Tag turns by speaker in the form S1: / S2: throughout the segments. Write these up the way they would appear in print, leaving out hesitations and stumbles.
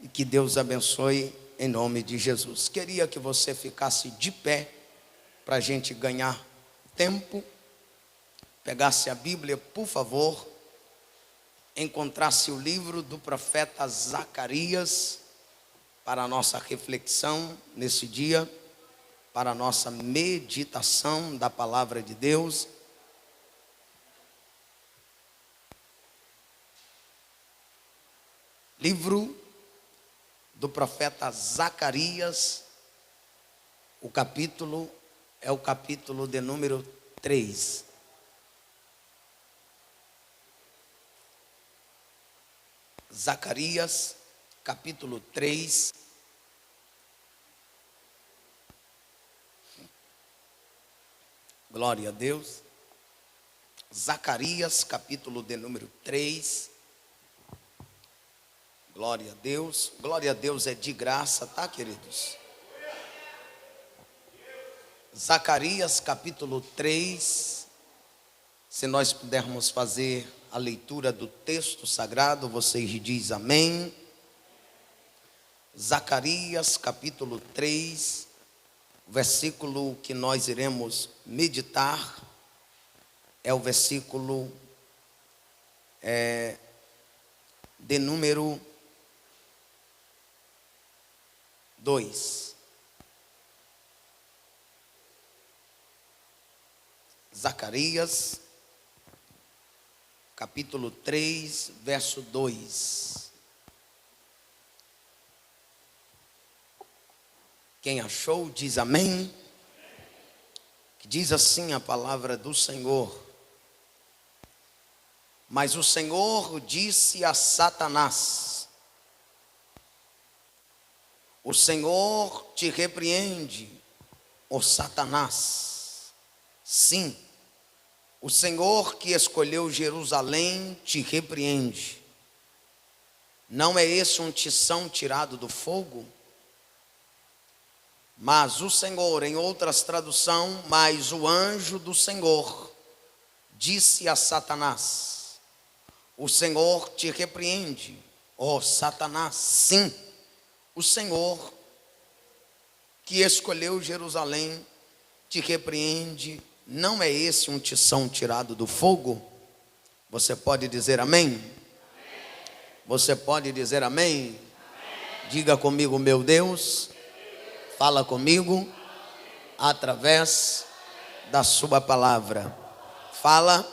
S1: e que Deus abençoe em nome de Jesus. Queria que você ficasse de pé para a gente ganhar tempo, pegasse a Bíblia, por favor, encontrasse o livro do profeta Zacarias para a nossa reflexão nesse dia, para a nossa meditação da palavra de Deus. Livro do profeta Zacarias, o capítulo é o capítulo de número 3. Zacarias, capítulo 3. Glória a Deus. Zacarias, capítulo de número 3. Glória a Deus. Glória a Deus é de graça, tá, queridos? Zacarias, capítulo 3. Se nós pudermos fazer a leitura do texto sagrado, vocês dizem amém. Zacarias, capítulo 3, versículo que nós iremos meditar é o versículo de número 2. Zacarias, capítulo 3, verso 2. Quem achou, diz amém. Que diz assim a palavra do Senhor. Mas o Senhor disse a Satanás: o Senhor te repreende, ó Satanás. Sim, o Senhor que escolheu Jerusalém te repreende. Não é esse um tição tirado do fogo? Mas o Senhor, em outras traduções, mas o anjo do Senhor disse a Satanás: o Senhor te repreende, ó Satanás. Sim, o Senhor que escolheu Jerusalém te repreende. Não é esse um tição tirado do fogo? Você pode dizer amém? Amém. Você pode dizer amém? Amém. Diga comigo, meu Deus, fala comigo através da sua palavra. Fala,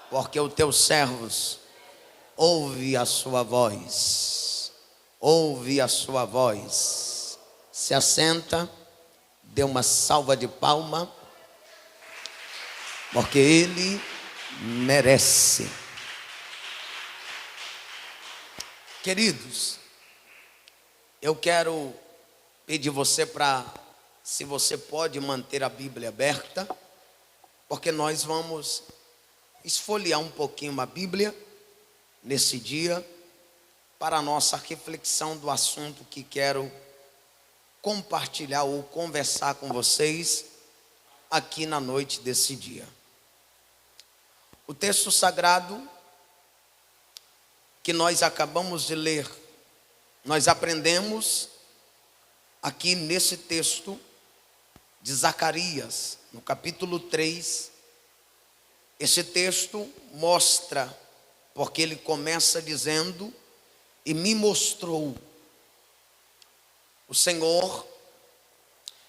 S1: porque os teus servos ouve a sua voz. Ouve a sua voz. Se assenta, dê uma salva de palma, porque ele merece. Queridos, eu quero pedir você se você pode manter a Bíblia aberta, porque nós vamos esfolhear um pouquinho a Bíblia nesse dia, para a nossa reflexão do assunto que quero compartilhar ou conversar com vocês aqui na noite desse dia. O texto sagrado que nós acabamos de ler, nós aprendemos aqui nesse texto de Zacarias, no capítulo 3. Esse texto mostra, porque ele começa dizendo: e me mostrou. O Senhor,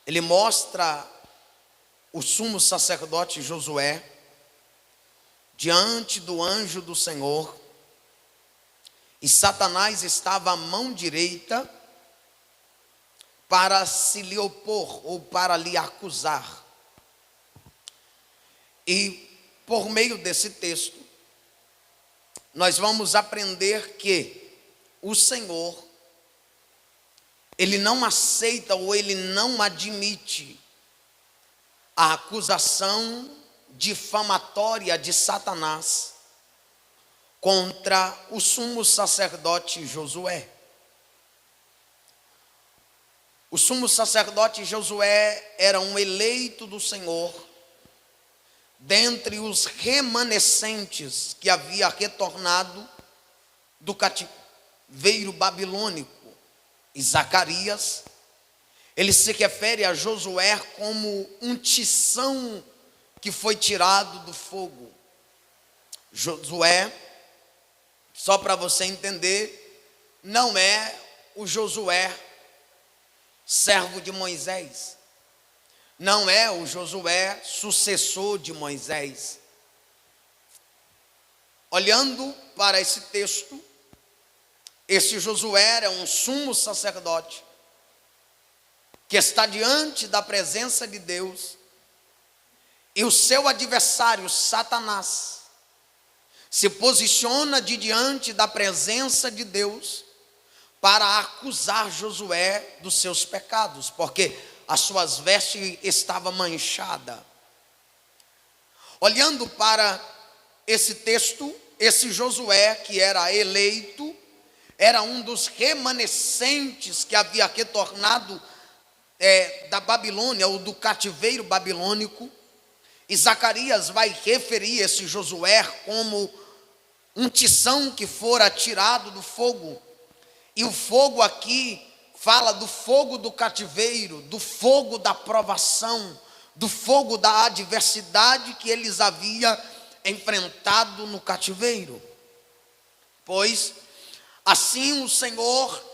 S1: ele mostra o sumo sacerdote Josué diante do anjo do Senhor, e Satanás estava à mão direita para se lhe opor ou para lhe acusar. E por meio desse texto nós vamos aprender que o Senhor, ele não aceita ou ele não admite a acusação difamatória de Satanás contra o sumo sacerdote Josué. O sumo sacerdote Josué era um eleito do Senhor, dentre os remanescentes que havia retornado do cativeiro babilônico. e Zacarias, ele se refere a Josué como um tição que foi tirado do fogo. Josué, só para você entender, não é o Josué, servo de Moisés. Não é o Josué, sucessor de Moisés. Olhando para esse texto, esse Josué era um sumo sacerdote que está diante da presença de Deus, e o seu adversário, Satanás, se posiciona de diante da presença de Deus para acusar Josué dos seus pecados, porque as suas vestes estavam manchadas. Olhando para esse texto, esse Josué que era eleito, era um dos remanescentes que havia retornado da Babilônia, ou do cativeiro babilônico. E Zacarias vai referir esse Josué como um tição que fora tirado do fogo. E o fogo aqui fala do fogo do cativeiro, do fogo da provação, do fogo da adversidade que eles haviam enfrentado no cativeiro. Pois assim o Senhor,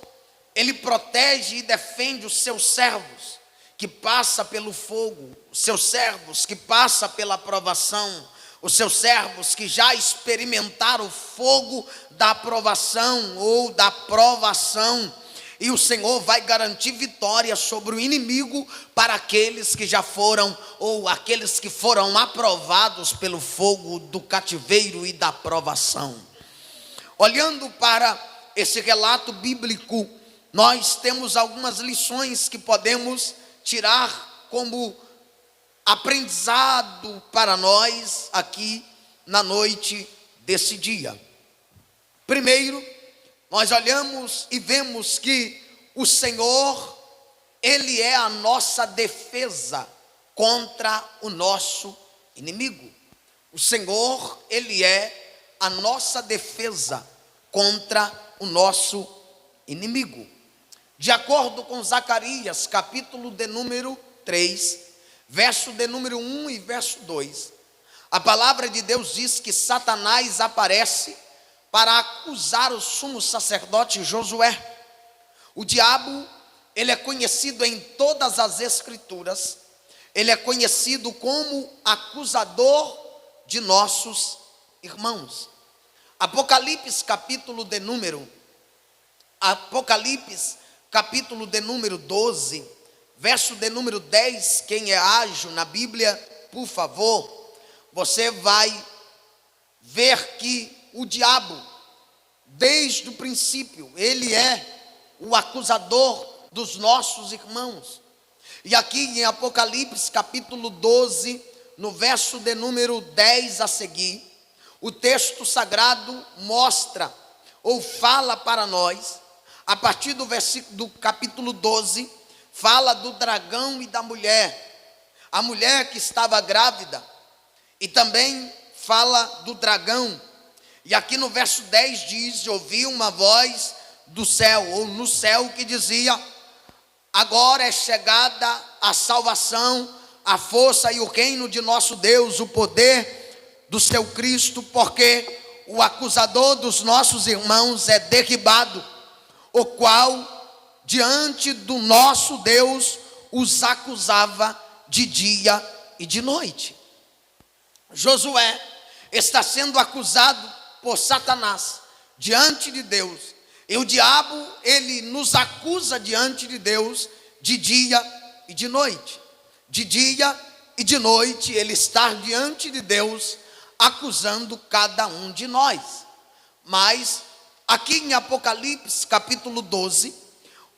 S1: Ele protege e defende os seus servos que passa pelo fogo, os seus servos que passa pela provação, os seus servos que já experimentaram o fogo da provação ou da provação. E o Senhor vai garantir vitória sobre o inimigo para aqueles que já foram, ou aqueles que foram aprovados pelo fogo do cativeiro e da provação. Olhando para esse relato bíblico, nós temos algumas lições que podemos tirar como aprendizado para nós aqui na noite desse dia. Primeiro, nós olhamos e vemos que o Senhor, Ele é a nossa defesa contra o nosso inimigo. O Senhor, Ele é a nossa defesa contra o nosso inimigo. De acordo com Zacarias, capítulo de número 3, verso de número 1 e verso 2, a palavra de Deus diz que Satanás aparece para acusar o sumo sacerdote Josué. O diabo, ele é conhecido em todas as escrituras, ele é conhecido como acusador de nossos irmãos. Apocalipse capítulo de número 12, verso de número 10, quem é ágil na Bíblia, por favor, você vai ver que o diabo, desde o princípio, ele é o acusador dos nossos irmãos. E aqui em Apocalipse capítulo 12, no verso de número 10 a seguir, o texto sagrado mostra ou fala para nós, a partir do versículo do capítulo 12, fala do dragão e da mulher, a mulher que estava grávida, e também fala do dragão. E aqui no verso 10 diz: ouvi uma voz do céu, ou no céu, que dizia: agora é chegada a salvação, a força e o reino de nosso Deus, o poder do seu Cristo, porque o acusador dos nossos irmãos é derribado, o qual diante do nosso Deus os acusava de dia e de noite. Josué está sendo acusado por Satanás diante de Deus, e o diabo, ele nos acusa diante de Deus de dia e de noite. De dia e de noite ele está diante de Deus acusando cada um de nós. Mas aqui em Apocalipse capítulo 12,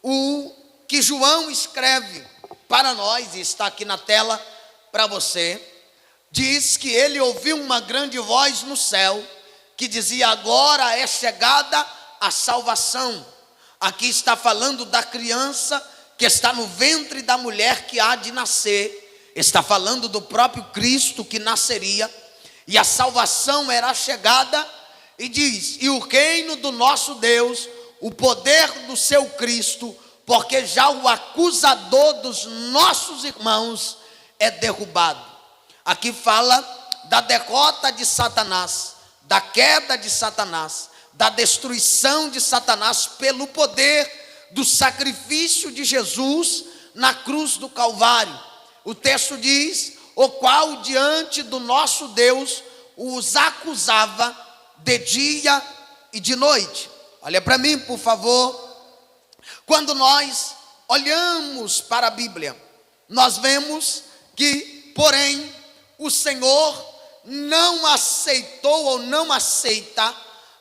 S1: o que João escreve para nós, e está aqui na tela para você, diz que ele ouviu uma grande voz no céu que dizia: agora é chegada a salvação. Aqui está falando da criança que está no ventre da mulher que há de nascer, está falando do próprio Cristo que nasceria, e a salvação era chegada, e diz: e o reino do nosso Deus, o poder do seu Cristo, porque já o acusador dos nossos irmãos é derrubado. Aqui fala da derrota de Satanás, da queda de Satanás, da destruição de Satanás pelo poder do sacrifício de Jesus na cruz do Calvário. O texto diz: o qual diante do nosso Deus os acusava de dia e de noite. Olha para mim, por favor. Quando nós olhamos para a Bíblia, nós vemos que, porém, o Senhor não aceitou ou não aceita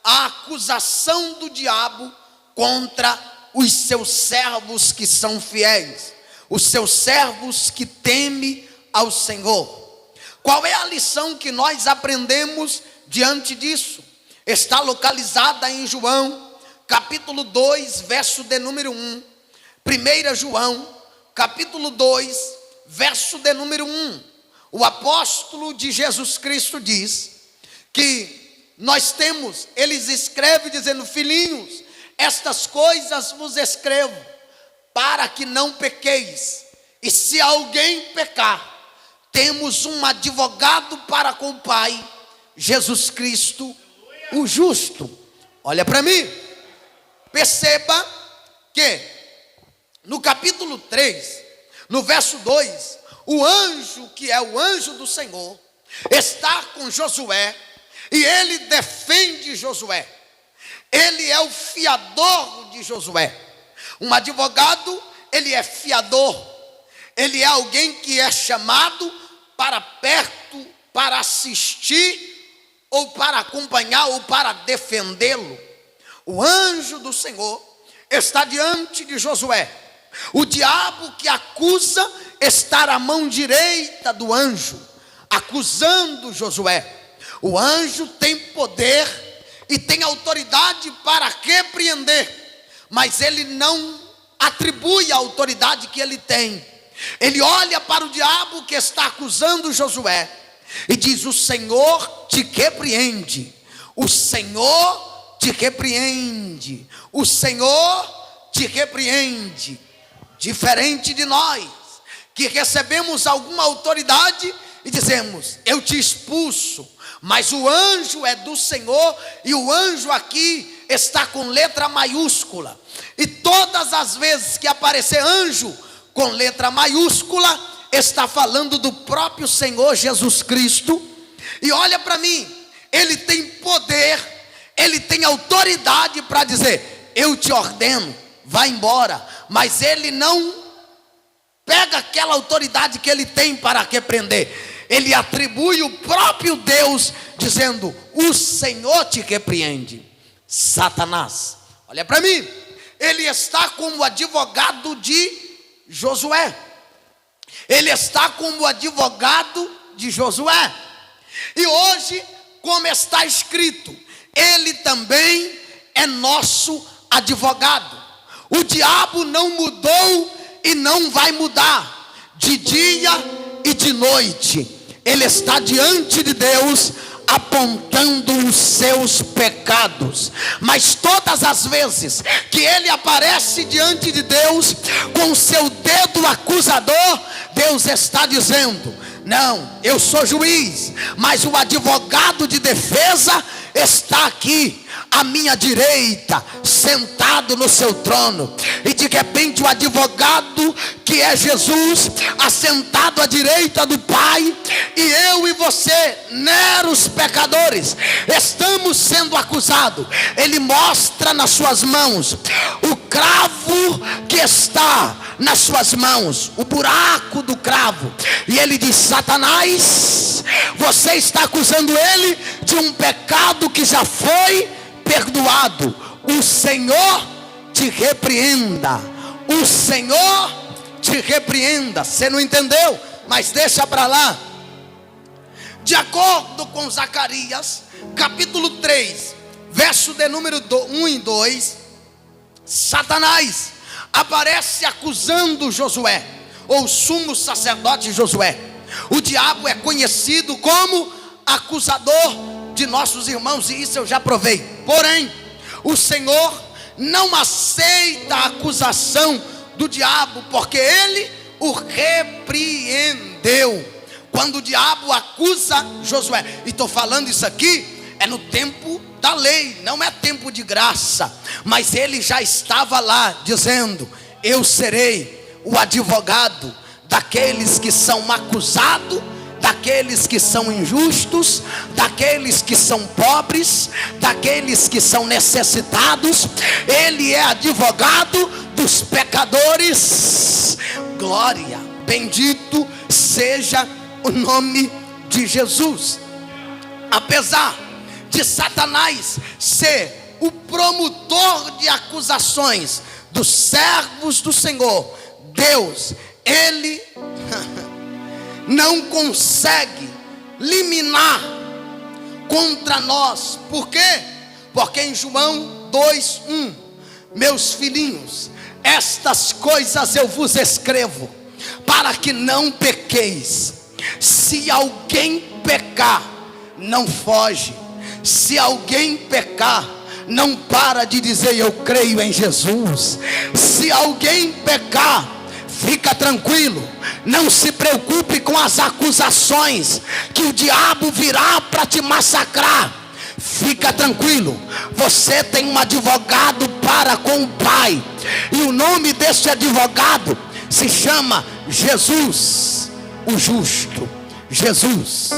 S1: a acusação do diabo contra os seus servos que são fiéis, os seus servos que temem ao Senhor. Qual é a lição que nós aprendemos diante disso? Está localizada em João, capítulo 2, verso de número 1. 1 João, capítulo 2, verso de número 1. O apóstolo de Jesus Cristo diz que nós temos, eles escrevem dizendo: filhinhos, estas coisas vos escrevo para que não pequeis. E se alguém pecar, temos um advogado para com o Pai, Jesus Cristo, o justo. Olha para mim, perceba que no capítulo 3, no verso 2, o anjo, que é o anjo do Senhor, está com Josué, e ele defende Josué. Ele é o fiador de Josué. Um advogado, ele é fiador. Ele é alguém que é chamado para perto, para assistir, ou para acompanhar, ou para defendê-lo. O anjo do Senhor está diante de Josué. O diabo que acusa está à mão direita do anjo, acusando Josué. O anjo tem poder e tem autoridade para repreender, mas ele não atribui a autoridade que ele tem. Ele olha para o diabo que está acusando Josué e diz: o Senhor te repreende, o Senhor te repreende, o Senhor te repreende. Diferente de nós, que recebemos alguma autoridade e dizemos: eu te expulso, mas o anjo é do Senhor, e o anjo aqui está com letra maiúscula, e todas as vezes que aparecer anjo com letra maiúscula, está falando do próprio Senhor Jesus Cristo. E olha para mim, ele tem poder, ele tem autoridade para dizer: eu te ordeno, vá embora. Mas ele não pega aquela autoridade que ele tem para repreender, ele atribui o próprio Deus, dizendo: o Senhor te repreende. Satanás, olha para mim, ele está como advogado de Josué. Ele está como advogado de Josué. E hoje, como está escrito, ele também é nosso advogado. O diabo não mudou e não vai mudar. De dia e de noite, ele está diante de Deus, apontando os seus pecados. Mas todas as vezes que ele aparece diante de Deus com o seu dedo acusador, Deus está dizendo: não, eu sou juiz, mas o advogado de defesa está aqui à minha direita, sentado no seu trono. E de repente o advogado, que é Jesus, assentado à direita do Pai, e eu e você, meros pecadores, estamos sendo acusados. Ele mostra nas suas mãos o cravo que está nas suas mãos, o buraco do cravo, e ele diz: Satanás, você está acusando ele de um pecado que já foi perdoado. O Senhor te repreenda, o Senhor te repreenda. Você não entendeu? Mas deixa para lá. De acordo com Zacarias, capítulo 3, verso de número 1 e 2, Satanás aparece acusando Josué, ou sumo sacerdote Josué. O diabo é conhecido como acusador de nossos irmãos, e isso eu já provei. Porém, o Senhor não aceita a acusação do diabo, porque ele o repreendeu. Quando o diabo acusa Josué, e estou falando isso aqui, é no tempo da lei, não é tempo de graça, mas ele já estava lá dizendo: eu serei o advogado daqueles que são acusados, daqueles que são injustos, daqueles que são pobres, daqueles que são necessitados. Ele é advogado dos pecadores. Glória, bendito seja o nome de Jesus. Apesar de Satanás ser o promotor de acusações dos servos do Senhor, Deus, ele não consegue liminar contra nós. Por quê? Porque em João 2:1, meus filhinhos, estas coisas eu vos escrevo para que não pequeis. Se alguém pecar, não foge. Se alguém pecar, não para de dizer: eu creio em Jesus. Se alguém pecar, fica tranquilo, não se preocupe com as acusações que o diabo virá para te massacrar. Fica tranquilo, você tem um advogado para com o Pai, e o nome desse advogado se chama Jesus, o justo. Jesus,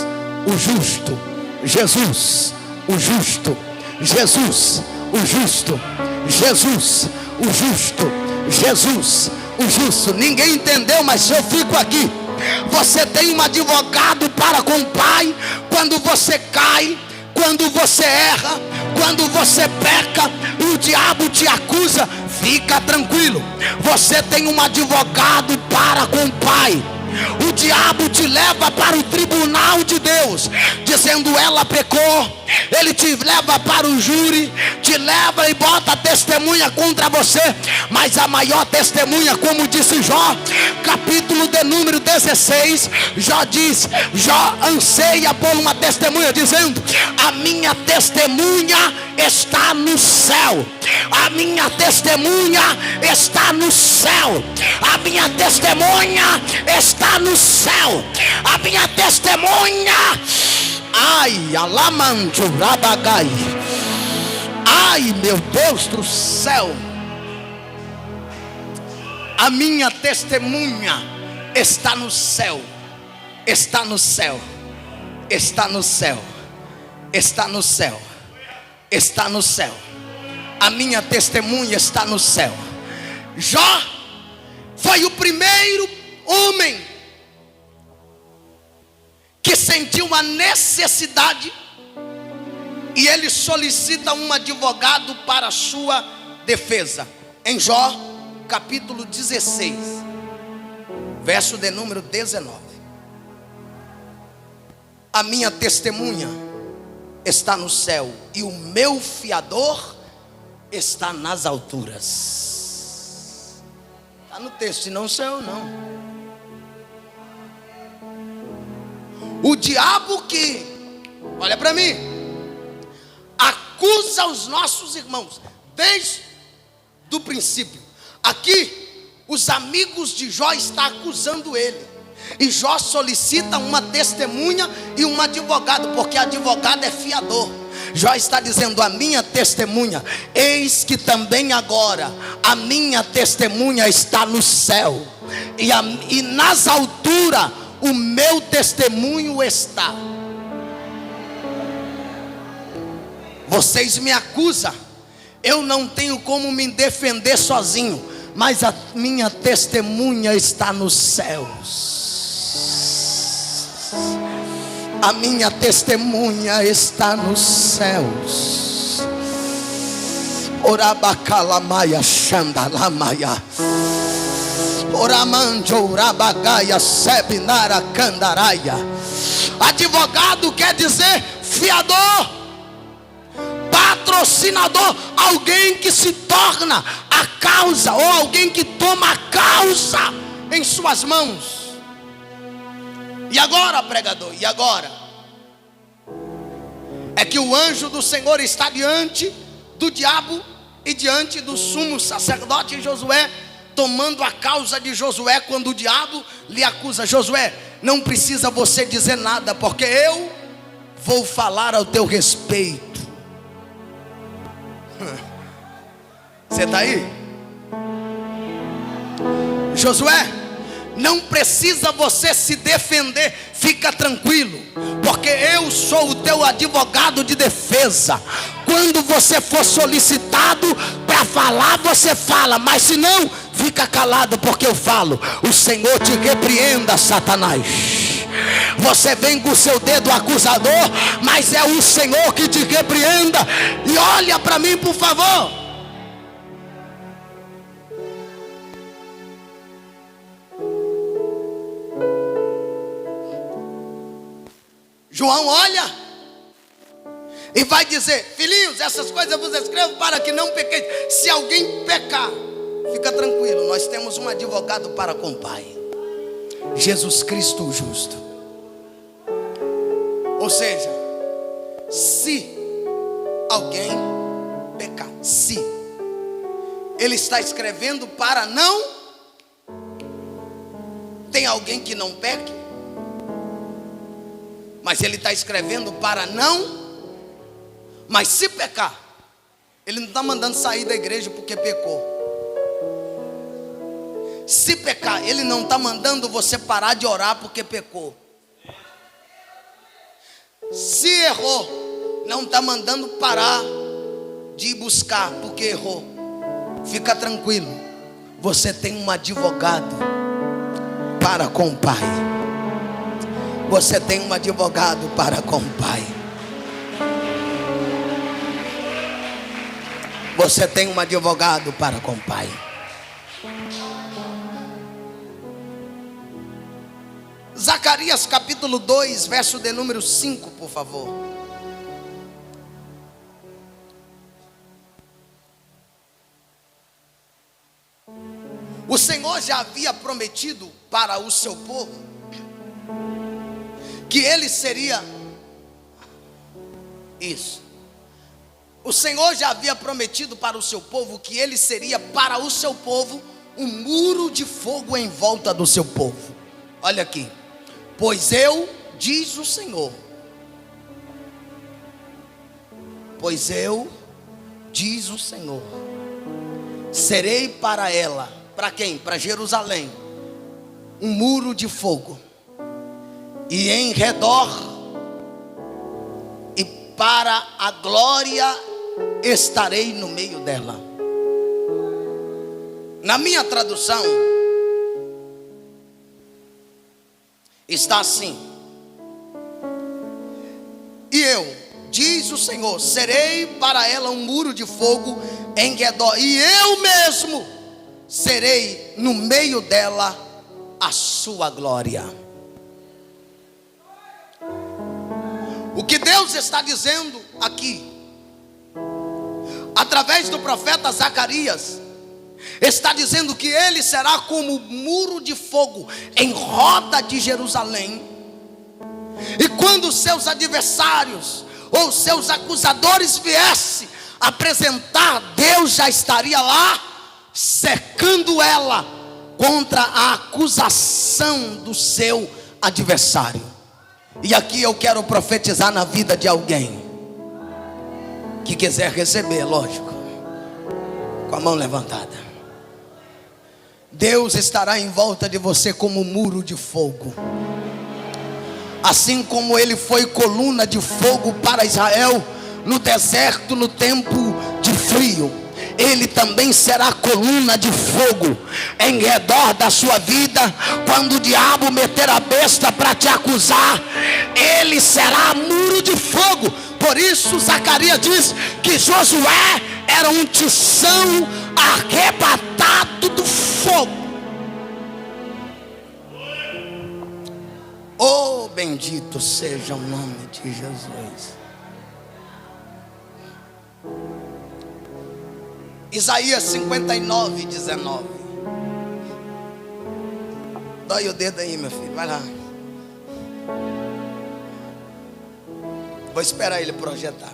S1: o justo. Jesus, o justo. Jesus, o justo. Jesus, o justo. Jesus, o justo. Ninguém entendeu, mas eu fico aqui. Você tem um advogado para com o Pai. Quando você cai, quando você erra, quando você peca, o diabo te acusa, fica tranquilo, você tem um advogado para com o Pai. O diabo te leva para o tribunal de Deus, dizendo: ela pecou. Ele te leva para o júri, te leva e bota testemunha contra você. Mas a maior testemunha, como disse Jó, capítulo de número 16, Jó diz, Jó anseia por uma testemunha, dizendo: a minha testemunha está no céu. A minha testemunha está no céu. A minha testemunha está no céu. A minha testemunha, ai, alamanjo rabagai, ai, meu Deus do céu, a minha testemunha está no céu. Está no céu. Está no céu. Está no céu. Está no céu. A minha testemunha está no céu. Jó foi o primeiro homem que sentiu a necessidade, e ele solicita um advogado para a sua defesa. Em Jó capítulo 16, verso de número 19: a minha testemunha está no céu, e o meu fiador está nas alturas. Está no texto, não sou eu não. O diabo que, olha para mim, acusa os nossos irmãos desde o princípio. Aqui, os amigos de Jó estão acusando ele, e Jó solicita uma testemunha e um advogado, porque advogado é fiador. Jó está dizendo: a minha testemunha, eis que também agora a minha testemunha está no céu, e nas alturas o meu testemunho está. Vocês me acusam, eu não tenho como me defender sozinho, mas a minha testemunha está nos céus. A minha testemunha está nos céus. Orabacalamaya xandalamaya, oramanjo urabagaia sebinara candaraia. Advogado quer dizer fiador, patrocinador, alguém que se torna a causa, ou alguém que toma a causa em suas mãos. E agora, pregador, e agora? É que o anjo do Senhor está diante do diabo e diante do sumo sacerdote Josué, tomando a causa de Josué, quando o diabo lhe acusa: Josué, não precisa você dizer nada, porque eu vou falar ao teu respeito. Você está aí? Josué, não precisa você se defender, fica tranquilo, porque eu sou o teu advogado de defesa. Quando você for solicitado para falar, você fala, mas se não, fica calado, porque eu falo. O Senhor te repreenda, Satanás. Você vem com o seu dedo acusador, mas é o Senhor que te repreenda. E olha para mim, por favor. João olha e vai dizer: filhinhos, essas coisas eu vos escrevo para que não pequeis. Se alguém pecar, fica tranquilo, nós temos um advogado para com o Pai, Jesus Cristo o justo. Ou seja, se alguém pecar, se ele está escrevendo para não. Tem alguém que não peque, mas ele está escrevendo para não. Mas se pecar, ele não está mandando sair da igreja porque pecou. Se pecar, ele não está mandando você parar de orar porque pecou. Se errou, não está mandando parar de ir buscar porque errou. Fica tranquilo, você tem um advogado para com o Pai. Você tem um advogado para com o Pai. Você tem um advogado para com o Pai. Zacarias capítulo 2, verso de número 5, por favor. O Senhor já havia prometido para o seu povo que ele seria isso. O Senhor já havia prometido para o seu povo que ele seria para o seu povo um muro de fogo em volta do seu povo. Olha aqui. Pois eu, diz o Senhor, pois eu, diz o Senhor, serei para ela, para quem? Para Jerusalém, um muro de fogo, e em redor, e para a glória estarei no meio dela. Na minha tradução está assim: e eu, diz o Senhor, serei para ela um muro de fogo em redor, e eu mesmo serei no meio dela a sua glória. O que Deus está dizendo aqui, através do profeta Zacarias, está dizendo que ele será como muro de fogo em roda de Jerusalém. E quando seus adversários ou seus acusadores viessem apresentar, Deus já estaria lá cercando ela contra a acusação do seu adversário. E aqui eu quero profetizar na vida de alguém que quiser receber, lógico, com a mão levantada. Deus estará em volta de você como um muro de fogo. Assim como ele foi coluna de fogo para Israel no deserto, no tempo de frio, ele também será coluna de fogo em redor da sua vida. Quando o diabo meter a besta para te acusar, ele será muro de fogo. Por isso Zacarias diz que Josué era um tição arrebatado do fogo. Oh, bendito seja o nome de Jesus. Isaías 59, 19. Dói o dedo aí, meu filho, vai lá. Vou esperar ele projetar.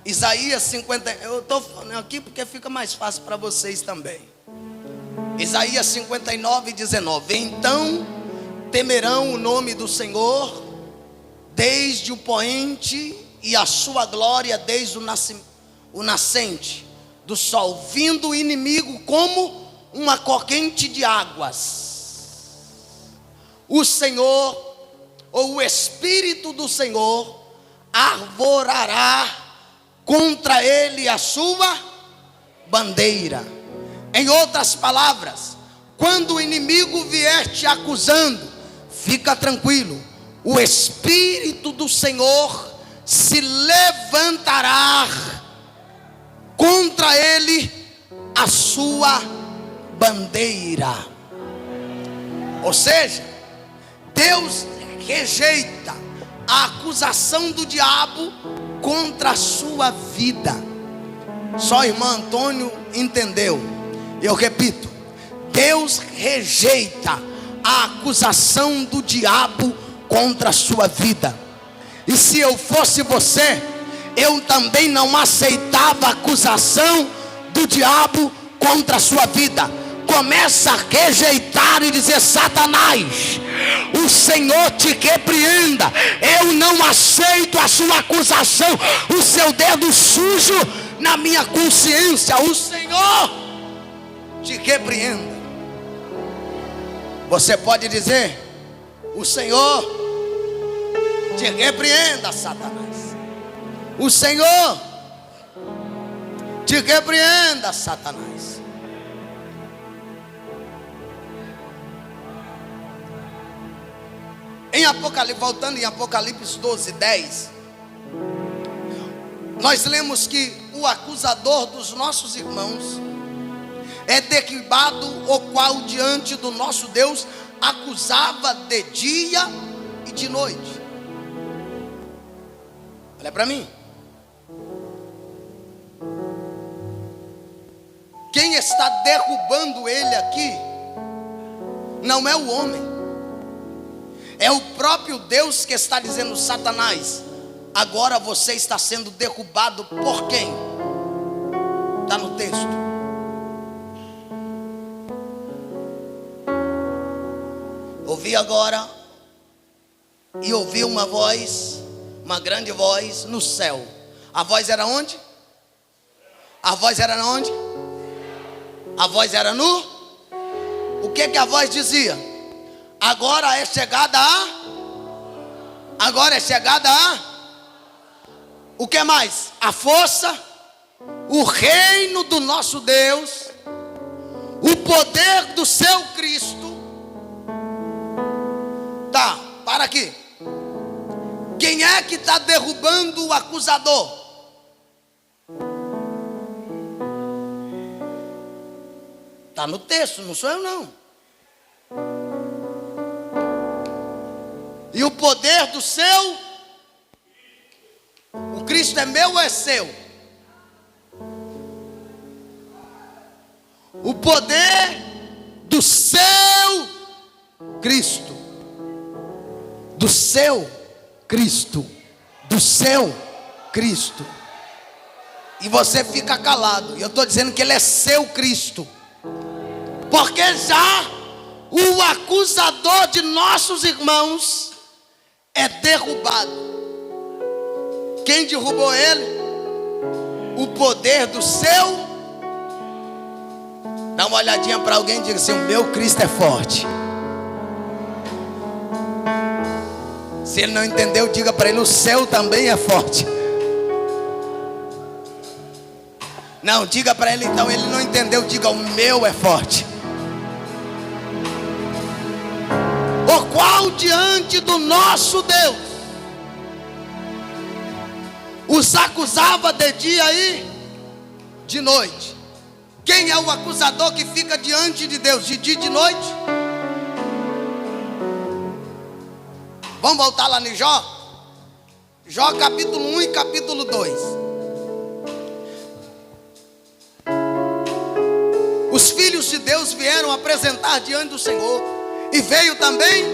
S1: Isaías 50, eu estou falando aqui porque fica mais fácil para vocês também. Isaías 59, 19. Então temerão o nome do Senhor desde o poente, e a sua glória desde o nascente do sol, vindo o inimigo como uma corrente de águas. O Senhor, ou o Espírito do Senhor, arvorará contra ele a sua bandeira. Em outras palavras, quando o inimigo vier te acusando, fica tranquilo, o Espírito do Senhor se levantará contra ele a sua bandeira. Ou seja, Deus rejeita a acusação do diabo contra a sua vida. Só o irmão Antônio entendeu. Eu repito, Deus rejeita a acusação do diabo contra a sua vida. E se eu fosse você, eu também não aceitava a acusação do diabo contra a sua vida. Começa a rejeitar e dizer: Satanás, o Senhor te repreenda, eu não aceito a sua acusação, o seu dedo sujo na minha consciência, o Senhor te repreenda. Você pode dizer: o Senhor te repreenda, Satanás. O Senhor te repreenda, Satanás. Em Apocalipse, voltando em Apocalipse 12, 10, nós lemos que o acusador dos nossos irmãos é derribado, o qual diante do nosso Deus acusava de dia e de noite. Olha para mim. Quem está derrubando ele aqui não é o homem, é o próprio Deus que está dizendo: Satanás, agora você está sendo derrubado por quem? Está no texto. Ouvi agora, e ouvi uma voz, uma grande voz no céu. A voz era onde? A voz era onde? A voz era no? O que a voz dizia? Agora é chegada a? Agora é chegada a? O que mais? A força, o reino do nosso Deus, o poder do seu Cristo. Tá, para aqui. Quem é que está derrubando o acusador? Está no texto, não sou eu não. E o poder do seu? O Cristo é meu ou é seu? O poder do seu Cristo. Do seu Cristo. Do seu Cristo. E você fica calado. E eu estou dizendo que ele é seu Cristo. Porque já o acusador de nossos irmãos é derrubado. Quem derrubou ele? O poder do seu. Dá uma olhadinha para alguém e diga assim: o meu Cristo é forte. Se ele não entendeu, diga para ele: o seu também é forte. Não, diga para ele então: ele não entendeu, diga: o meu é forte. O qual diante do nosso Deus os acusava de dia e de noite. Quem é o acusador que fica diante de Deus de dia e de noite? Vamos voltar lá em Jó? Jó capítulo 1 e capítulo 2. Os filhos de Deus vieram apresentar diante do Senhor. E veio também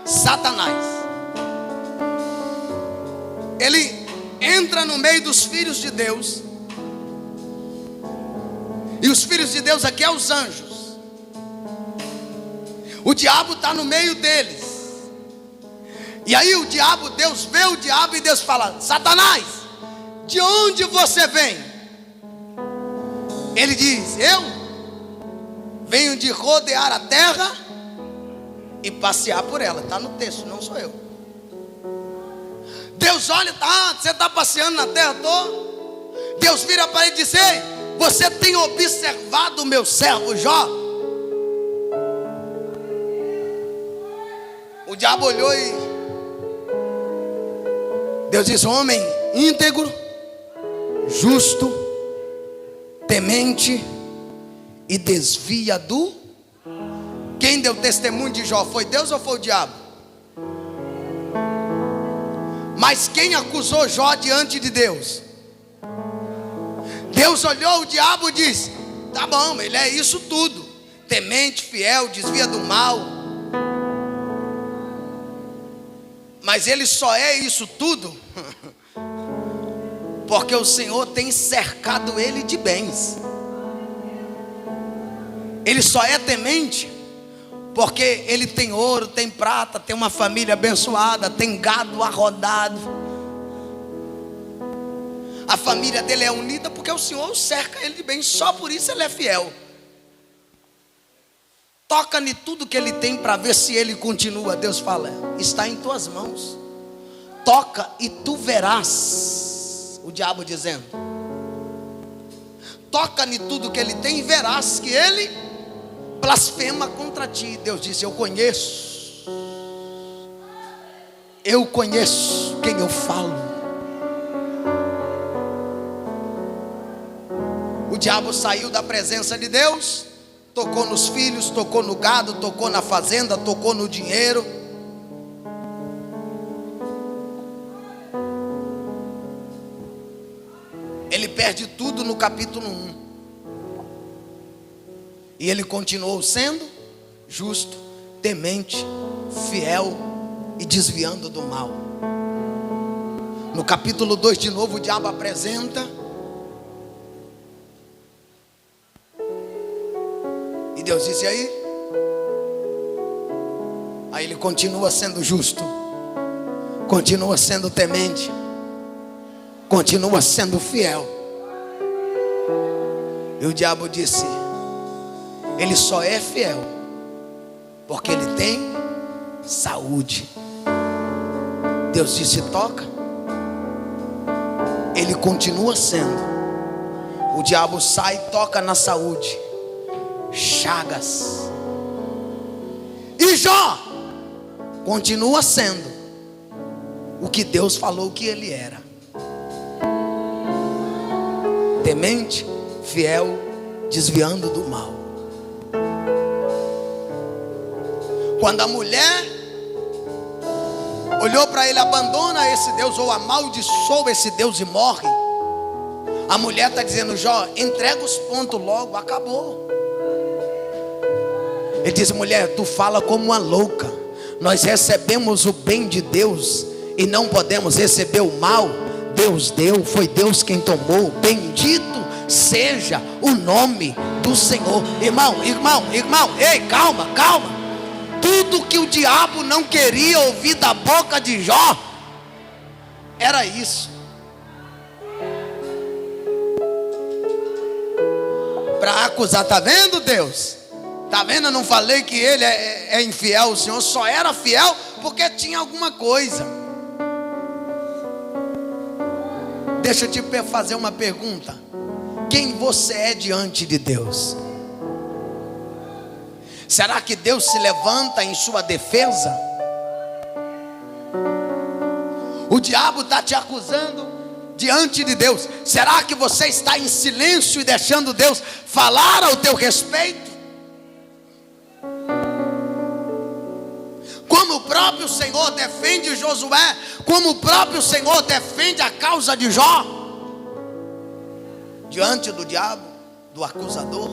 S1: Satanás. ele entra no meio dos filhos de Deus. E os filhos de Deus aqui é os anjos. O diabo está no meio deles. E aí o diabo, Deus vê o diabo e Deus fala: Satanás, de onde você vem? Ele diz: eu venho de rodear a terra e passear por ela. Está no texto, não sou eu. Deus olha, você está passeando na terra toda. Deus vira para ele e diz: ei, você tem observado o meu servo Jó? O diabo olhou e Deus disse: homem íntegro, justo, temente e desvia do... Quem deu testemunho de Jó foi Deus ou foi o diabo? Mas quem acusou Jó diante de Deus? Deus olhou o diabo e disse: tá bom, ele é isso tudo, temente, fiel, desvia do mal. Mas ele só é isso tudo porque o Senhor tem cercado ele de bens. Ele só é temente porque ele tem ouro, tem prata, tem uma família abençoada, tem gado arrodado. A família dele é unida porque o Senhor cerca ele de bens. Só por isso ele é fiel. Toca em tudo que ele tem para ver se ele continua. Deus fala: está em tuas mãos. Toca e tu verás. O diabo dizendo: toca em tudo que ele tem e verás que ele blasfema contra ti. Deus disse: eu conheço quem eu falo. O diabo saiu da presença de Deus, tocou nos filhos, tocou no gado, tocou na fazenda, tocou no dinheiro. Ele perde tudo no capítulo 1. E ele continuou sendo justo, temente, fiel e desviando do mal. No capítulo 2 de novo o diabo apresenta. E Deus disse: e aí? Aí ele continua sendo justo, continua sendo temente, continua sendo fiel. E o diabo disse: ele só é fiel porque ele tem saúde. Deus disse: toca. Ele continua sendo. O diabo sai e toca na saúde. Chagas. E Jó continua sendo o que Deus falou que ele era: temente, fiel, desviando do mal. Quando a mulher olhou para ele: abandona esse Deus, ou amaldiçoa esse Deus e morre. A mulher está dizendo: Jó, entrega os pontos logo, acabou. Ele diz: mulher, tu fala como uma louca. Nós recebemos o bem de Deus e não podemos receber o mal. Deus deu, foi Deus quem tomou. Bendito seja o nome do Senhor. Irmão, ei, calma. Tudo que o diabo não queria ouvir da boca de Jó era isso. Para acusar, tá vendo, Deus? Tá vendo? Eu não falei que ele é infiel. O Senhor só era fiel porque tinha alguma coisa. Deixa eu te fazer uma pergunta: quem você é diante de Deus? Será que Deus se levanta em sua defesa? O diabo está te acusando diante de Deus. Será que você está em silêncio e deixando Deus falar ao teu respeito? Como o próprio Senhor defende Josué, como o próprio Senhor defende a causa de Jó diante do diabo, do acusador.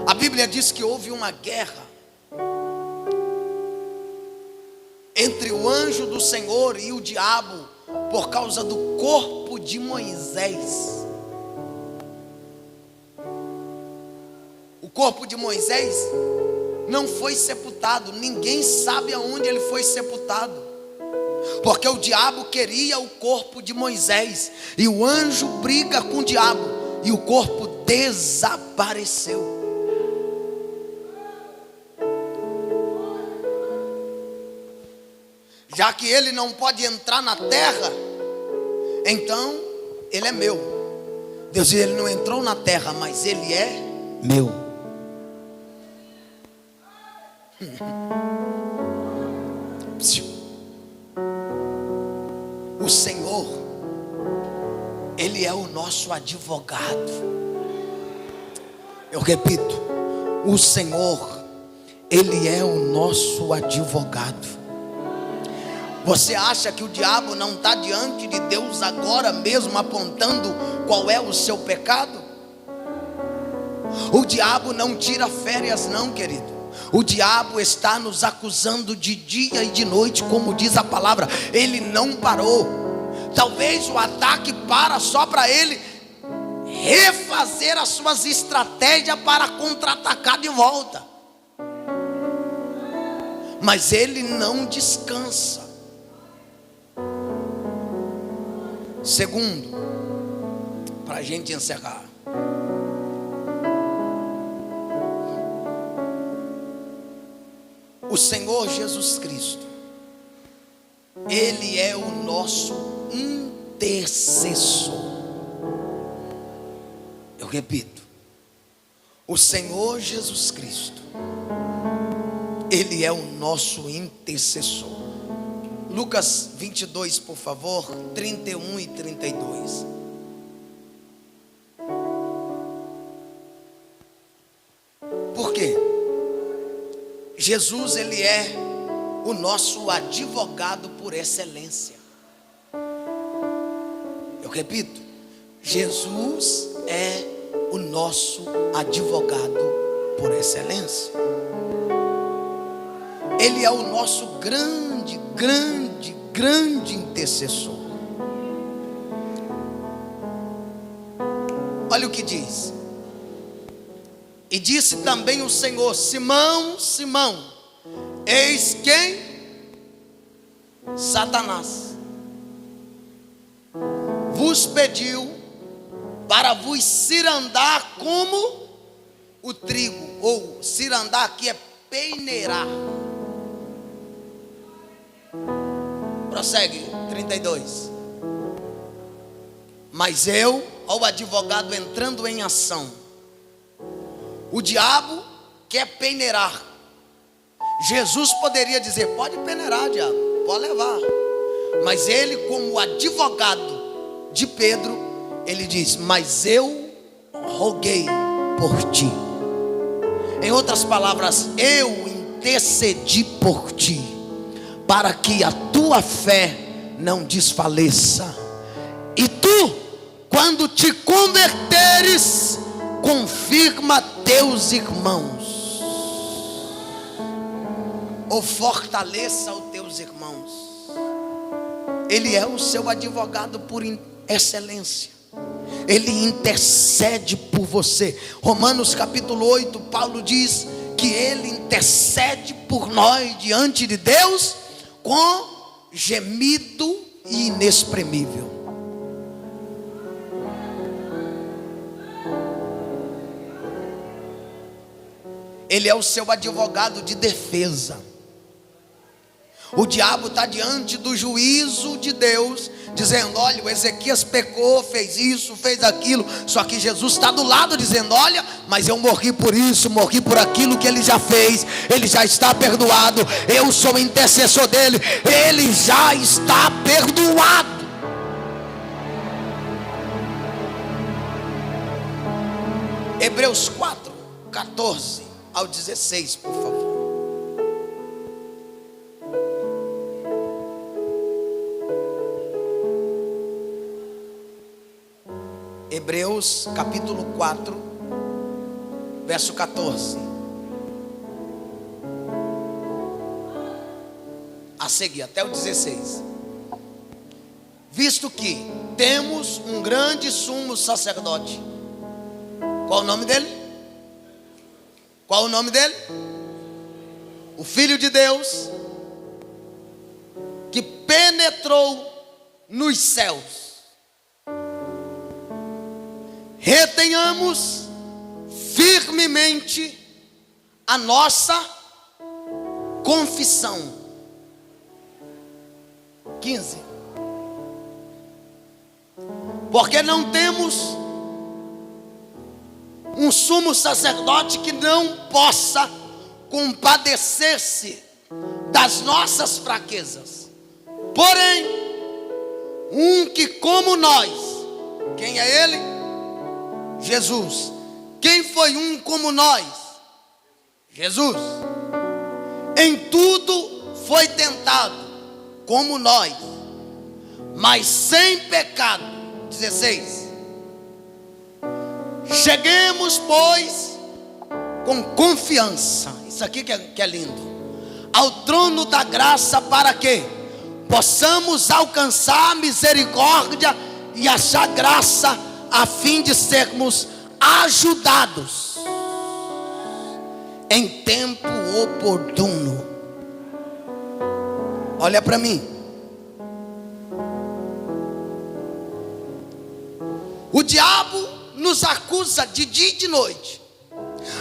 S1: A Bíblia diz que houve uma guerra entre o anjo do Senhor e o diabo por causa do corpo de Moisés. O corpo de Moisés não foi sepultado, ninguém sabe aonde ele foi sepultado, porque o diabo queria o corpo de Moisés, e o anjo briga com o diabo, e o corpo desapareceu. Já que ele não pode entrar na terra, então ele é meu. Deus diz: ele não entrou na terra, mas ele é meu. O Senhor, ele é o nosso advogado. Eu repito, o Senhor, ele é o nosso advogado. Você acha que o diabo não está diante de Deus agora mesmo apontando qual é o seu pecado? O diabo não tira férias não, querido. O diabo está nos acusando de dia e de noite, como diz a palavra. Ele não parou. Talvez o ataque para só para ele refazer as suas estratégias para contra-atacar de volta. Mas ele não descansa. Segundo, para a gente encerrar, o Senhor Jesus Cristo, ele é o nosso intercessor. Eu repito, o Senhor Jesus Cristo, ele é o nosso intercessor. Lucas 22, por favor, 31 e 32. Por quê? Jesus, ele é o nosso advogado por excelência. Eu repito, Jesus é o nosso advogado por excelência. Ele é o nosso grande intercessor. Olha o que diz: e disse também o Senhor: Simão, Simão, eis quem? Satanás vos pediu para vos cirandar como o trigo. Ou cirandar aqui é peneirar. Prossegue, 32. Mas eu, ao advogado entrando em ação, o diabo quer peneirar. Jesus poderia dizer: pode peneirar, diabo, pode levar. Mas ele, como advogado de Pedro, ele diz: mas eu roguei por ti. Em outras palavras, eu intercedi por ti, para que a tua fé não desfaleça. E tu, quando te converteres, confirma teus irmãos, ou fortaleça os teus irmãos. Ele é o seu advogado por excelência. Ele intercede por você. Romanos capítulo 8, Paulo diz que ele intercede por nós diante de Deus com gemido inexprimível. Ele é o seu advogado de defesa. O diabo está diante do juízo de Deus, dizendo: olha, o Ezequias pecou, fez isso, fez aquilo. Só que Jesus está do lado dizendo: olha, mas eu morri por isso, morri por aquilo que ele já fez. Ele já está perdoado. Eu sou intercessor dele. Ele já está perdoado. Hebreus 4, 14 ao 16, por favor. Hebreus capítulo 4, verso 14. A seguir, até o 16. Visto que temos um grande sumo sacerdote. Qual o nome dele? Qual o nome dele? O Filho de Deus, que penetrou nos céus. Retenhamos firmemente a nossa confissão. 15. Porque não temos um sumo sacerdote que não possa compadecer-se das nossas fraquezas. Porém, um que como nós, quem é ele? Jesus. Quem foi um como nós? Jesus. Em tudo foi tentado, como nós, mas sem pecado. 16. Cheguemos, pois, com confiança. Isso aqui que é lindo. Ao trono da graça, para que possamos alcançar misericórdia e achar graça, a fim de sermos ajudados em tempo oportuno. Olha para mim. O diabo nos acusa de dia e de noite,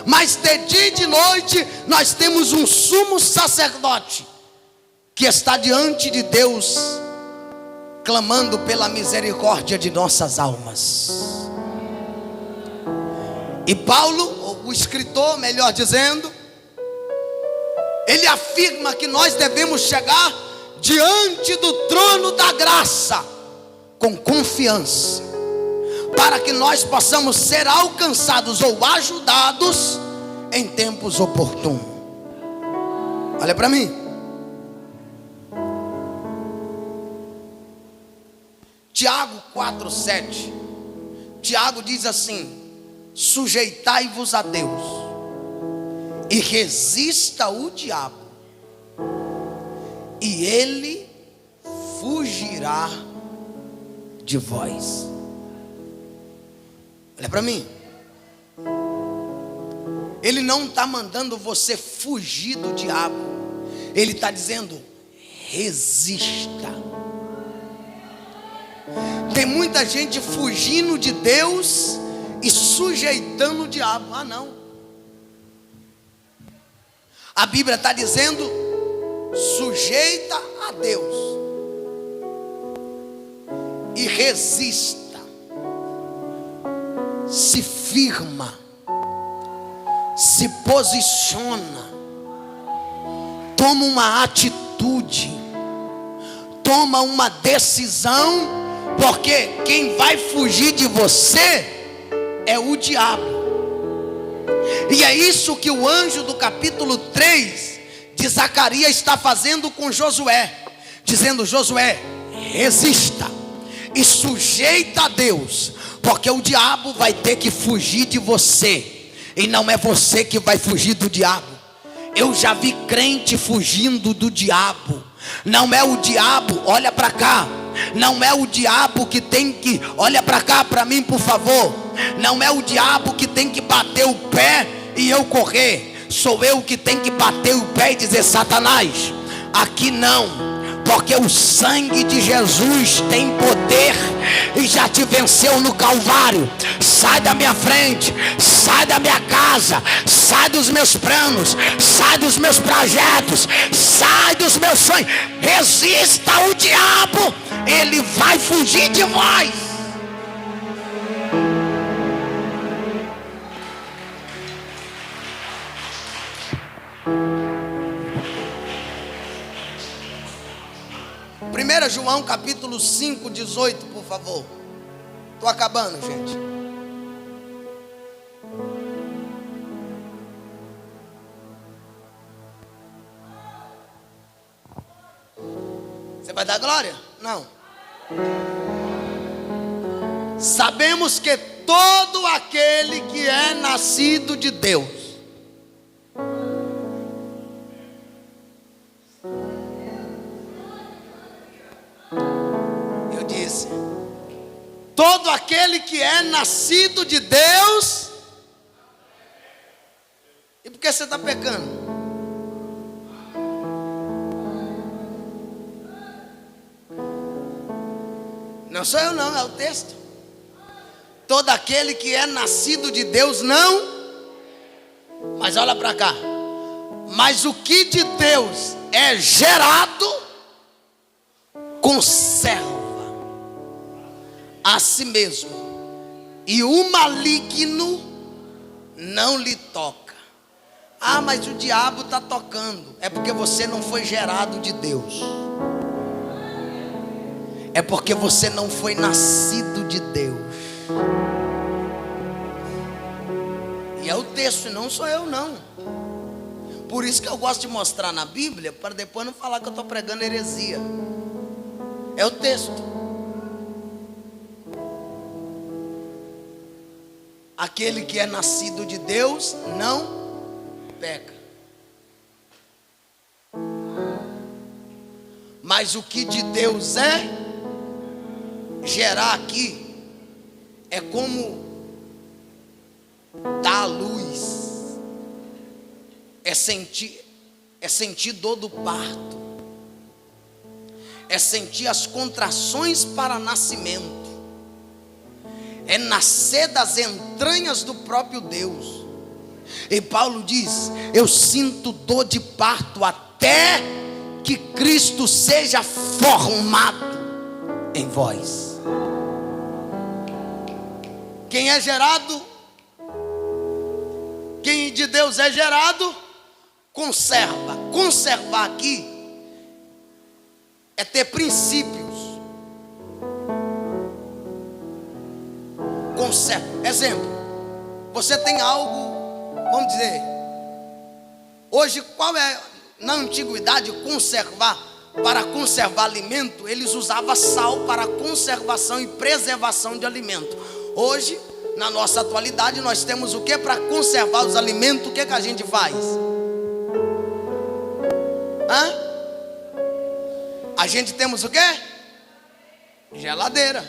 S1: mas de dia e de noite nós temos um sumo sacerdote que está diante de Deus, clamando pela misericórdia de nossas almas. E Paulo, o escritor, melhor dizendo, ele afirma que nós devemos chegar diante do trono da graça com confiança, para que nós possamos ser alcançados ou ajudados em tempos oportunos. Olha para mim. Tiago 4:7. Tiago diz assim: sujeitai-vos a Deus e resista o diabo, e ele fugirá de vós. Olha para mim. Ele não está mandando você fugir do diabo. Ele está dizendo: resista. Tem muita gente fugindo de Deus e sujeitando o diabo. Ah, não. A Bíblia está dizendo: sujeita a Deus e resista. Se firma, se posiciona, toma uma atitude, toma uma decisão, porque quem vai fugir de você é o diabo. E é isso que o anjo do capítulo 3 de Zacarias está fazendo com Josué, dizendo: Josué, resista e sujeita a Deus, porque o diabo vai ter que fugir de você, e não é você que vai fugir do diabo. Eu já vi crente fugindo do diabo. Não é o diabo, olha para cá. Não é o diabo que tem que, olha para cá para mim por favor. Não é o diabo que tem que bater o pé e eu correr. Sou eu que tenho que bater o pé e dizer: Satanás, aqui não. Porque o sangue de Jesus tem poder e já te venceu no Calvário. Sai da minha frente, sai da minha casa, sai dos meus planos, sai dos meus projetos, sai dos meus sonhos. Resista ao diabo, ele vai fugir de vós. João capítulo 5, 18, por favor. Estou acabando, gente. Você vai dar glória? Não. Sabemos que todo aquele que é nascido de Deus disse: todo aquele que é nascido de Deus. E por que você está pecando? Não sou eu não, é o texto. Todo aquele que é nascido de Deus não. Mas olha para cá. Mas o que de Deus é gerado, conserva a si mesmo, e o maligno não lhe toca. Ah, mas o diabo está tocando. É porque você não foi gerado de Deus. É porque você não foi nascido de Deus. E é o texto, não sou eu não. Por isso que eu gosto de mostrar na Bíblia, para depois não falar que eu estou pregando heresia. É o texto. Aquele que é nascido de Deus não peca. Mas o que de Deus é, gerar aqui, é como dar a luz, é sentir dor do parto, é sentir as contrações para nascimento, é nascer das entranhas do próprio Deus. E Paulo diz: eu sinto dor de parto até que Cristo seja formado em vós. Quem é gerado, quem de Deus é gerado, conserva. Conservar aqui é ter princípios. Conserva. Exemplo, você tem algo, vamos dizer, hoje qual é, na antiguidade, conservar, para conservar alimento, eles usavam sal para conservação e preservação de alimento. Hoje, na nossa atualidade, nós temos o que para conservar os alimentos? O que a gente faz? A gente temos o que? Geladeira.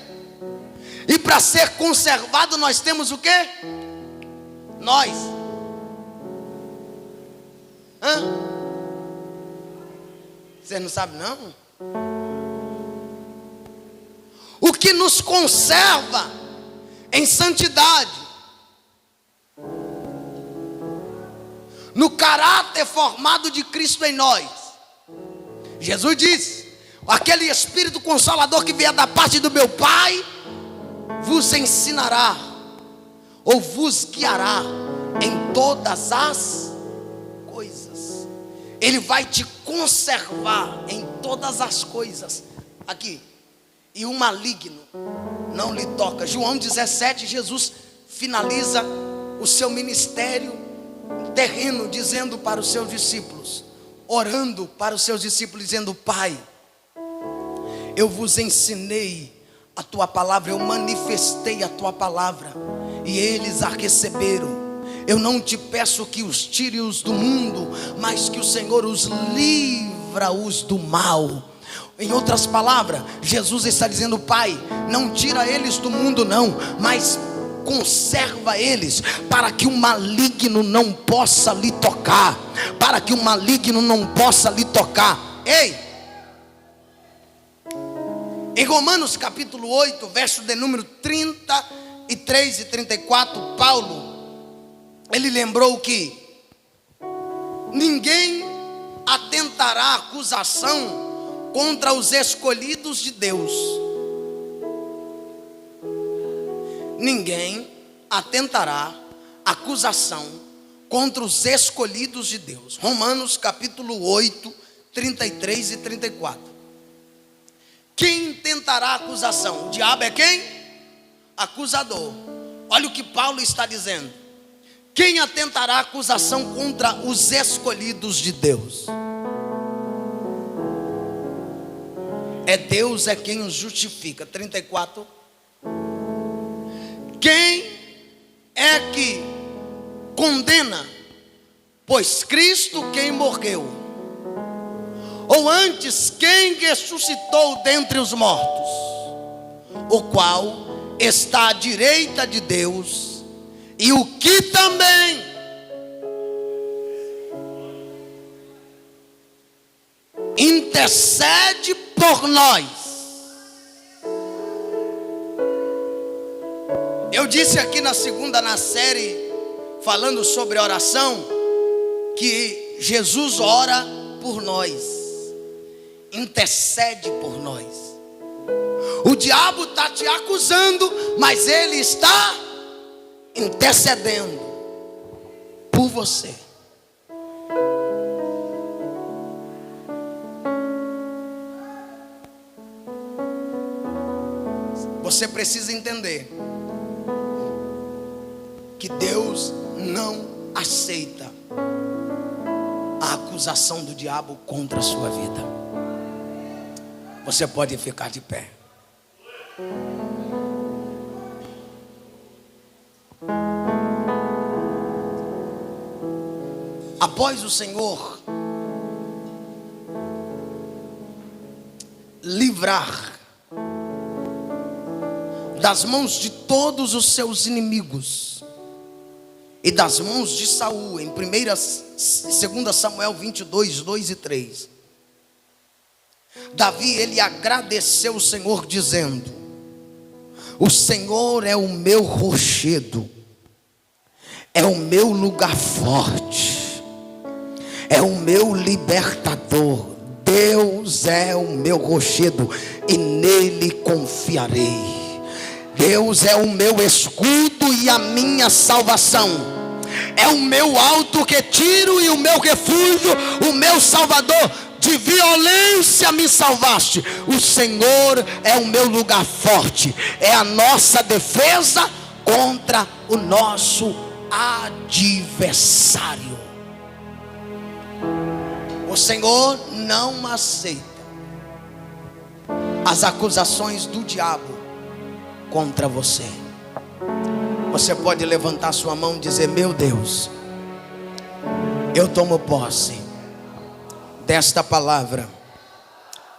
S1: E para ser conservado nós temos o que? Nós. Você não sabe não? O que nos conserva em santidade, no caráter formado de Cristo em nós. Jesus disse: aquele Espírito Consolador que vier da parte do meu Pai vos ensinará, ou vos guiará em todas as coisas. Ele vai te conservar em todas as coisas. Aqui. E o maligno não lhe toca. João 17, Jesus finaliza o seu ministério terreno, dizendo para os seus discípulos, orando para os seus discípulos, dizendo: Pai, eu vos ensinei a tua palavra, eu manifestei a tua palavra, e eles a receberam. Eu não te peço que os tire-os do mundo, mas que o Senhor os livra-os do mal. Em outras palavras, Jesus está dizendo: Pai, não tira eles do mundo não, mas conserva eles, para que o maligno não possa lhe tocar. Para que o maligno não possa lhe tocar. Ei! Em Romanos capítulo 8, verso de número 33 e 34, Paulo, ele lembrou que ninguém atentará acusação contra os escolhidos de Deus. Ninguém atentará acusação contra os escolhidos de Deus. Romanos capítulo 8, 33 e 34. Quem tentará acusação? O diabo é quem? Acusador. Olha o que Paulo está dizendo: quem atentará acusação contra os escolhidos de Deus? É Deus é quem os justifica. 34. Quem é que condena? Pois Cristo quem morreu, ou antes quem ressuscitou dentre os mortos, o qual está à direita de Deus, e o que também intercede por nós. Eu disse aqui na série, falando sobre oração, que Jesus ora por nós, intercede por nós. O diabo está te acusando, mas ele está intercedendo por você. Você precisa entender que Deus não aceita a acusação do diabo contra a sua vida. Você pode ficar de pé. Após o Senhor livrar das mãos de todos os seus inimigos e das mãos de Saul, em 2 Samuel 22, 2 e 3, Davi, ele agradeceu o Senhor dizendo: o Senhor é o meu rochedo, é o meu lugar forte, é o meu libertador. Deus é o meu rochedo e nele confiarei. Deus é o meu escudo e a minha salvação, é o meu alto retiro e o meu refúgio, o meu salvador. De violência me salvaste. O Senhor é o meu lugar forte, é a nossa defesa contra o nosso adversário. O Senhor não aceita as acusações do diabo contra você. Você pode levantar sua mão e dizer: meu Deus, eu tomo posse desta palavra